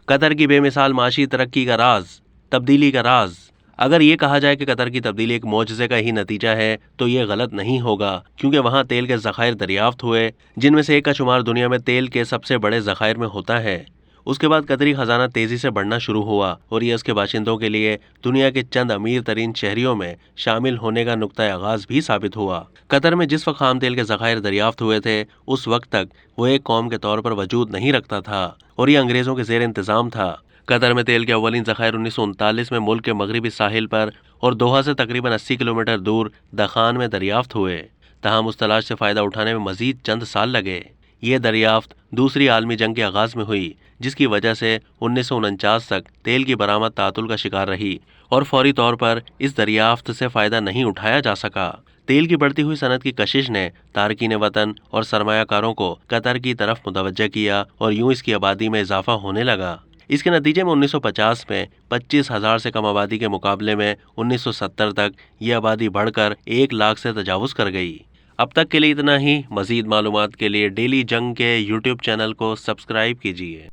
قطر کی بے مثال معاشی ترقی کا راز، تبدیلی کا راز۔ اگر یہ کہا جائے کہ قطر کی تبدیلی ایک معجزے کا ہی نتیجہ ہے تو یہ غلط نہیں ہوگا، کیونکہ وہاں تیل کے ذخائر دریافت ہوئے، جن میں سے ایک کا شمار دنیا میں تیل کے سب سے بڑے ذخائر میں ہوتا ہے۔ اس کے بعد قطری خزانہ تیزی سے بڑھنا شروع ہوا اور یہ اس کے باشندوں کے لیے دنیا کے چند امیر ترین شہریوں میں شامل ہونے کا نقطہ آغاز بھی ثابت ہوا۔ قطر میں جس وقت خام تیل کے ذخائر دریافت ہوئے تھے، اس وقت تک وہ ایک قوم کے طور پر وجود نہیں رکھتا تھا اور یہ انگریزوں کے زیر انتظام تھا۔ قطر میں تیل کے اولین ذخائر 1939 میں ملک کے مغربی ساحل پر اور دوحہ سے تقریباً 80 کلومیٹر دور دخان میں دریافت ہوئے۔ تاہم اس تلاش سے فائدہ اٹھانے میں مزید چند سال لگے۔ یہ دریافت دوسری عالمی جنگ کے آغاز میں ہوئی، جس کی وجہ سے 1949 تک تیل کی برآمد تعطل کا شکار رہی اور فوری طور پر اس دریافت سے فائدہ نہیں اٹھایا جا سکا۔ تیل کی بڑھتی ہوئی صنعت کی کشش نے تارکین وطن اور سرمایہ کاروں کو قطر کی طرف متوجہ کیا اور یوں اس کی آبادی میں اضافہ ہونے لگا۔ اس کے نتیجے میں 1950 میں 25,000 سے کم آبادی کے مقابلے میں 1970 تک یہ آبادی بڑھ کر 1 لاکھ سے تجاوز کر گئی۔ اب تک کے لیے اتنا ہی۔ مزید معلومات کے لیے ڈیلی جنگ کے یوٹیوب چینل کو سبسکرائب کیجیے۔